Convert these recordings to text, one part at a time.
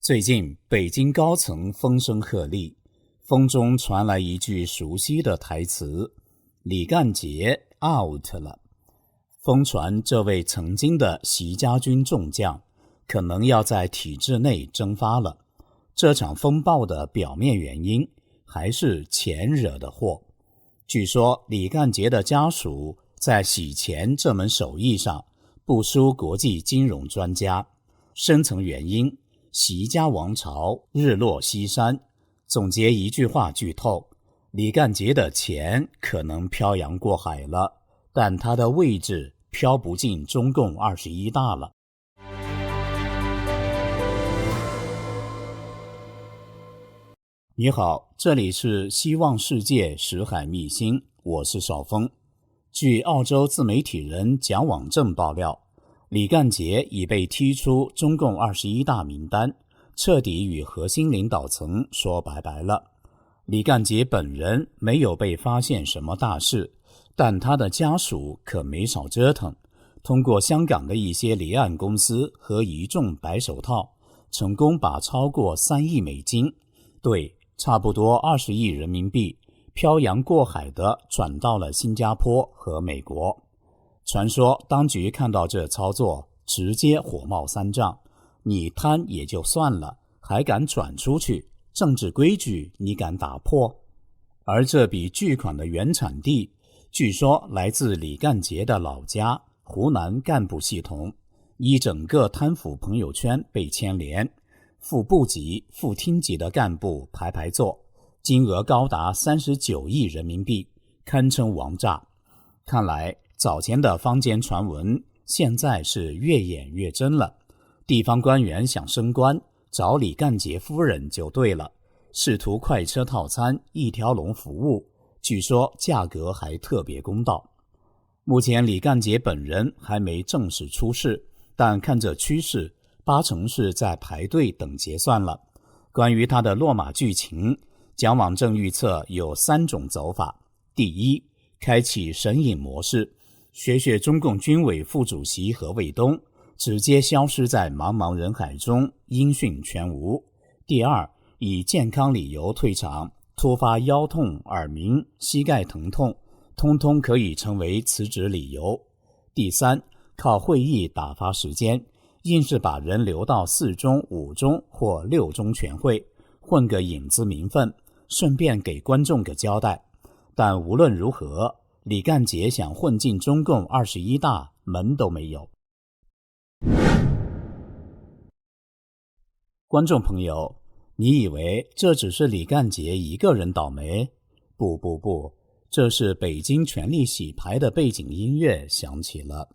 最近北京高层风声鹤唳，风中传来一句熟悉的台词：李干杰 out 了。疯传这位曾经的习家军重将可能要在体制内蒸发了。这场风暴的表面原因还是钱惹的祸。据说李干杰的家属在洗钱这门手艺上不输国际金融专家，深层原因习家王朝日落西山。总结一句话剧透，李干杰的钱可能漂洋过海了，但他的位置飘不进中共21大了。你好，这里是希望世界识海秘辛，我是邵峰。据澳洲自媒体人蒋网正爆料，李干杰已被踢出中共21大名单，彻底与核心领导层说拜拜了。李干杰本人没有被发现什么大事，但他的家属可没少折腾，通过香港的一些离岸公司和一众白手套，成功把超过3亿美金，对，差不多20亿人民币，漂洋过海的转到了新加坡和美国。传说当局看到这操作，直接火冒三丈，你贪也就算了，还敢转出去，政治规矩你敢打破？而这笔巨款的原产地据说来自李干杰的老家湖南干部系统，一整个贪腐朋友圈被牵连，副部级、副厅级的干部排排坐，金额高达39亿人民币，堪称王炸。看来早前的坊间传闻现在是越演越真了。地方官员想升官，找李干杰夫人就对了，仕途快车套餐一条龙服务，据说价格还特别公道。目前李干杰本人还没正式出事，但看这趋势，8成是在排队等结算了。关于他的落马剧情，蒋网正预测有3种走法。第一，开启神隐模式，学中共军委副主席何卫东，直接消失在茫茫人海中，音讯全无。第二，以健康理由退场，突发腰痛、耳鸣、膝盖疼痛，通通可以成为辞职理由。第三，靠会议打发时间，硬是把人留到4中、5中或6中全会，混个影子名分，顺便给观众个交代。但无论如何，李干杰想混进中共21大门都没有。观众朋友，你以为这只是李干杰一个人倒霉？不，这是北京全力洗牌的背景音乐响起了。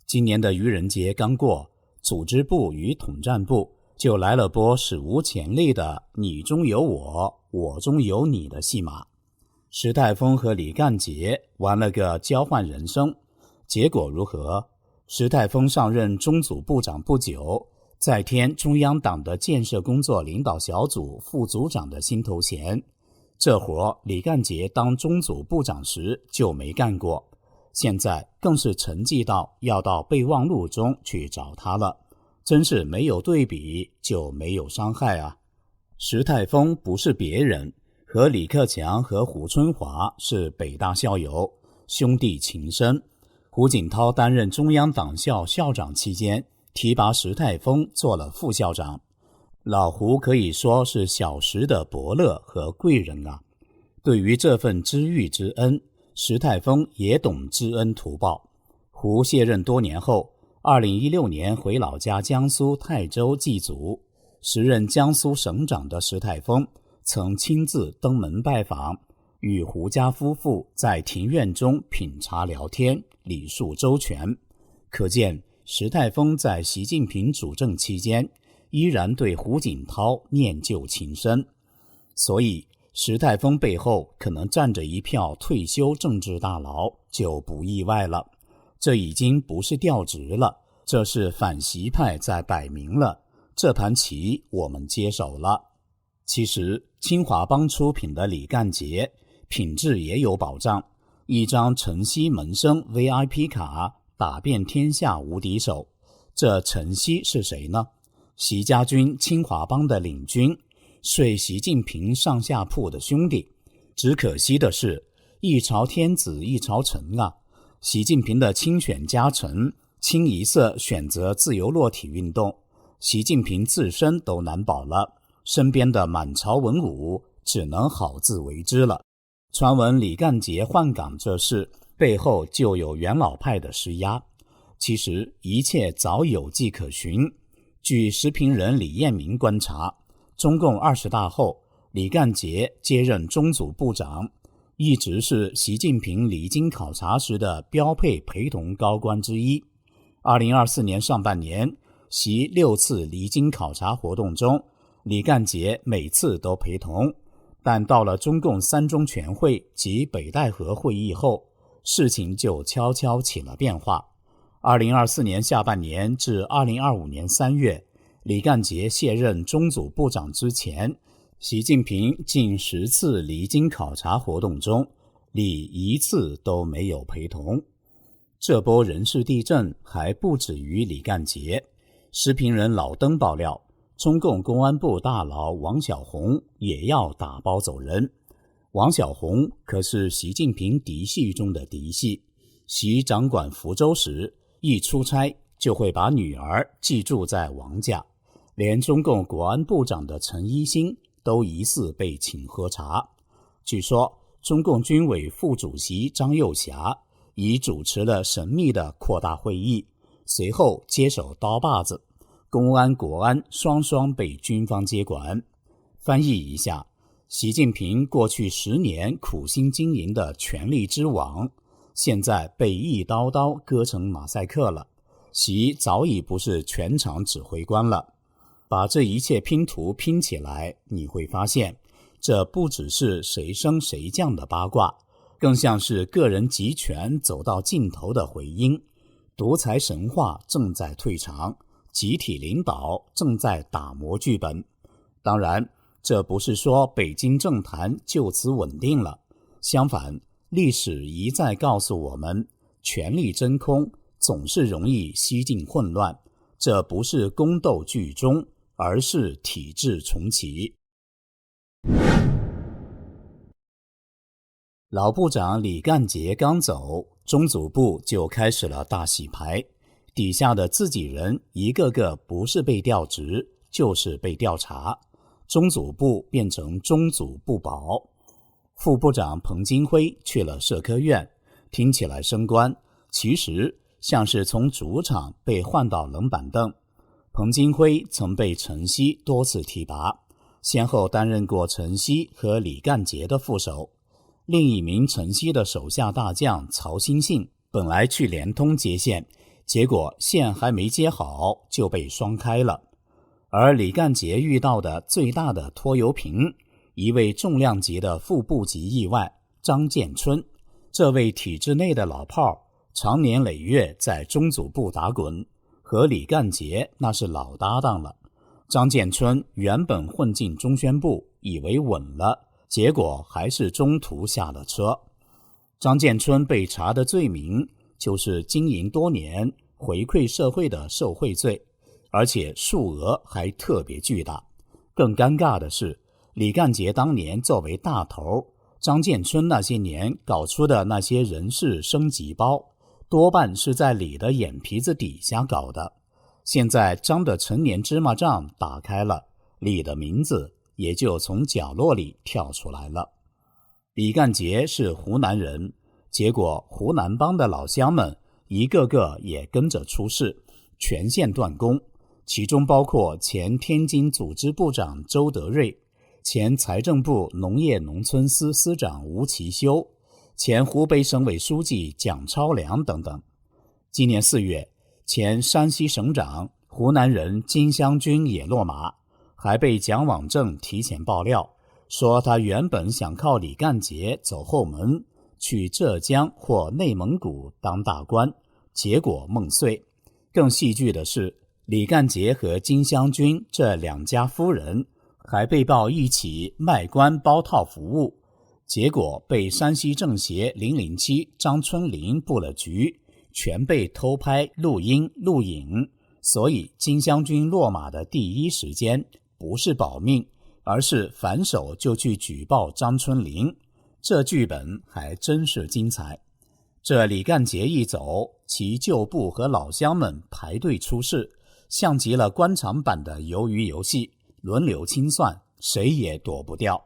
今年的愚人节刚过，组织部与统战部就来了波史无前例的你中有我，我中有你的戏码。石泰峰和李干杰玩了个交换人生，结果如何？石泰峰上任中组部长不久，再添中央党的建设工作领导小组副组长的新头衔。这活李干杰当中组部长时就没干过，现在更是沉寂到要到备忘录中去找他了。真是没有对比就没有伤害啊！石泰峰不是别人，和李克强和胡春华是北大校友，兄弟情深。胡锦涛担任中央党校校长期间，提拔石泰峰做了副校长。老胡可以说是小石的伯乐和贵人啊。对于这份知遇之恩，石泰峰也懂知恩图报。胡卸任多年后，2016年回老家江苏泰州祭祖，时任江苏省长的石泰峰曾亲自登门拜访，与胡家夫妇在庭院中品茶聊天，礼数周全。可见石泰峰在习近平主政期间依然对胡锦涛念旧情深，所以石泰峰背后可能站着一票退休政治大佬就不意外了。这已经不是调职了，这是反习派在摆明了，这盘棋我们接手了。其实清华帮出品的李干杰品质也有保障，一张晨曦门生 VIP 卡打遍天下无敌手。这晨曦是谁呢？习家军清华帮的领军，睡习近平上下铺的兄弟。只可惜的是，一朝天子一朝臣啊，习近平的亲选家臣清一色选择自由落体运动，习近平自身都难保了，身边的满朝文武只能好自为之了。传闻李干杰换岗这事背后就有元老派的施压，其实一切早有迹可循。据时评人李彦明观察，中共20大后，李干杰接任中组部长，一直是习近平离京考察时的标配陪同高官之一。2024年上半年，习6次离京考察活动中，李干杰每次都陪同，但到了中共3中全会及北戴河会议后，事情就悄悄起了变化。2024年下半年至2025年3月，李干杰卸任中组部长之前，习近平近10次离京考察活动中，李一次都没有陪同。这波人事地震还不止于李干杰。时评人老登爆料，中共公安部大佬王小洪也要打包走人。王小洪可是习近平嫡系中的嫡系，习掌管福州时，一出差就会把女儿寄住在王家，连中共国安部长的陈一新都疑似被请喝茶。据说中共军委副主席张又侠已主持了神秘的扩大会议，随后接手刀把子，公安国安双双被军方接管。翻译一下，习近平过去10年苦心经营的权力之网，现在被一刀刀割成马赛克了。习早已不是全场指挥官了。把这一切拼图拼起来，你会发现，这不只是谁升谁降的八卦，更像是个人集权走到尽头的回音。独裁神话正在退场，集体领导正在打磨剧本。当然，这不是说北京政坛就此稳定了，相反，历史一再告诉我们，权力真空总是容易吸进混乱，这不是宫斗剧终，而是体制重启。老部长李干杰刚走，中组部就开始了大洗牌，底下的自己人一个个不是被调职，就是被调查，中组部变成中组部保。副部长彭金辉去了社科院，听起来升官，其实像是从主场被换到冷板凳。彭金辉曾被陈希多次提拔，先后担任过陈希和李干杰的副手。另一名陈希的手下大将曹新信本来去联通接线，结果线还没接好就被双开了。而李干杰遇到的最大的拖油瓶，一位重量级的副部级意外，张建春。这位体制内的老炮常年累月在中组部打滚，和李干杰那是老搭档了。张建春原本混进中宣部，以为稳了，结果还是中途下了车。张建春被查的罪名就是经营多年回馈社会的受贿罪，而且数额还特别巨大。更尴尬的是，李干杰当年作为大头，张建春那些年搞出的那些人事升级包，多半是在李的眼皮子底下搞的。现在张的陈年芝麻账打开了，李的名字也就从角落里跳出来了。李干杰是湖南人，结果湖南帮的老乡们一个个也跟着出事，全线断供，其中包括前天津组织部长周德瑞，前财政部农业农村司司长吴其修，前湖北省委书记蒋超良等等。今年4月，前山西省长湖南人金湘军也落马，还被蒋网正提前爆料，说他原本想靠李干杰走后门，去浙江或内蒙古当大官，结果梦碎。更戏剧的是，李干杰和金湘军这两家夫人还被曝一起卖官包套服务，结果被山西政协007张春林布了局，全被偷拍录音录影，所以金将军落马的第一时间不是保命，而是反手就去举报张春林。这剧本还真是精彩。这李干杰一走，其旧部和老乡们排队出事，像极了官场版的鱿鱼游戏，轮流清算，谁也躲不掉。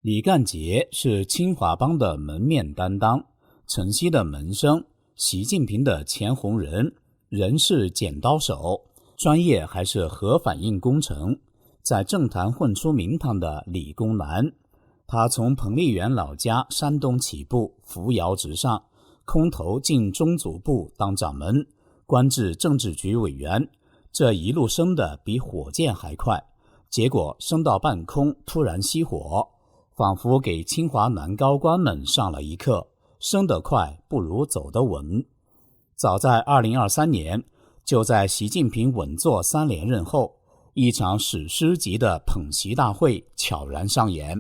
李干杰是清华帮的门面担当，陈希的门生，习近平的前红人，人是剪刀手，专业还是核反应工程，在政坛混出名堂的理工男。他从彭丽媛老家山东起步，扶摇直上，空投进中组部当掌门，官至政治局委员，这一路升得比火箭还快，结果升到半空突然熄火，仿佛给清华男高官们上了一课，升得快不如走得稳。早在2023年，就在习近平稳坐3连任后，一场史诗级的捧习大会悄然上演。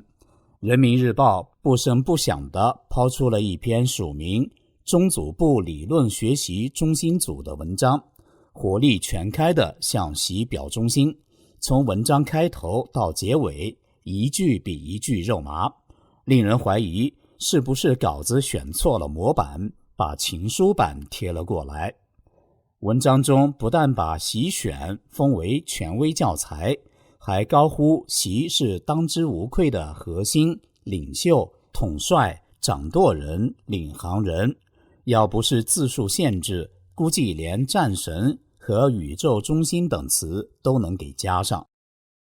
人民日报不声不响地抛出了一篇署名中组部理论学习中心组的文章，火力全开地向习表忠心，从文章开头到结尾，一句比一句肉麻，令人怀疑是不是稿子选错了模板，把情书版贴了过来。文章中不但把习选封为权威教材，还高呼习是当之无愧的核心、领袖、统帅、掌舵人、领航人，要不是字数限制，估计连战神和宇宙中心等词都能给加上。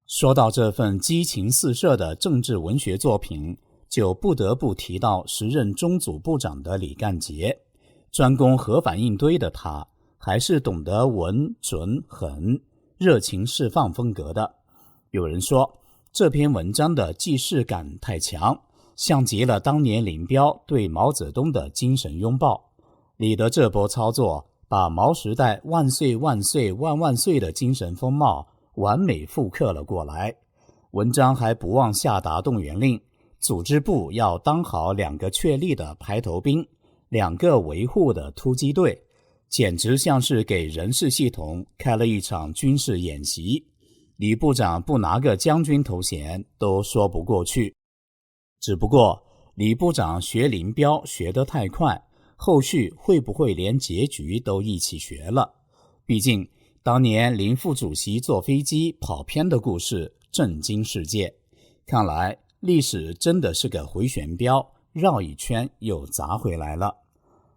说到这份激情四射的政治文学作品，就不得不提到时任中组部长的李干杰。专攻核反应堆的他，还是懂得稳、准、狠，热情释放风格的。有人说，这篇文章的既视感太强，像极了当年林彪对毛泽东的精神拥抱。李的这波操作，把毛时代万岁万岁万万岁的精神风貌完美复刻了过来。文章还不忘下达动员令，组织部要当好2个确立的排头兵，2个维护的突击队，简直像是给人事系统开了一场军事演习。李部长不拿个将军头衔都说不过去。只不过李部长学林彪学得太快，后续会不会连结局都一起学了？毕竟当年林副主席坐飞机跑偏的故事震惊世界。看来历史真的是个回旋镖，绕一圈又砸回来了。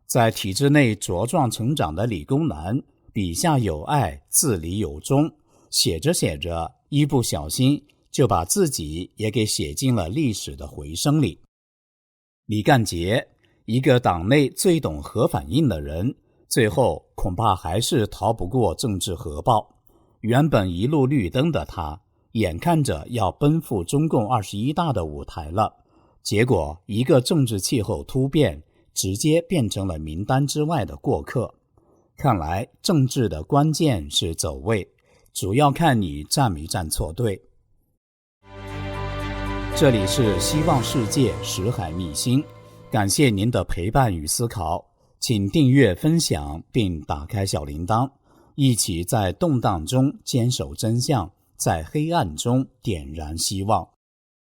在体制内茁壮成长的理工男，笔下有爱，字里有衷，写着写着，一不小心就把自己也给写进了历史的回声里。李干杰，一个党内最懂核反应的人，最后恐怕还是逃不过政治核爆。原本一路绿灯的他，眼看着要奔赴中共21大的舞台了，结果一个政治气候突变，直接变成了名单之外的过客。看来政治的关键是走位，主要看你站没站错队。这里是希望世界识海秘辛，感谢您的陪伴与思考，请订阅分享并打开小铃铛，一起在动荡中坚守真相，在黑暗中点燃希望。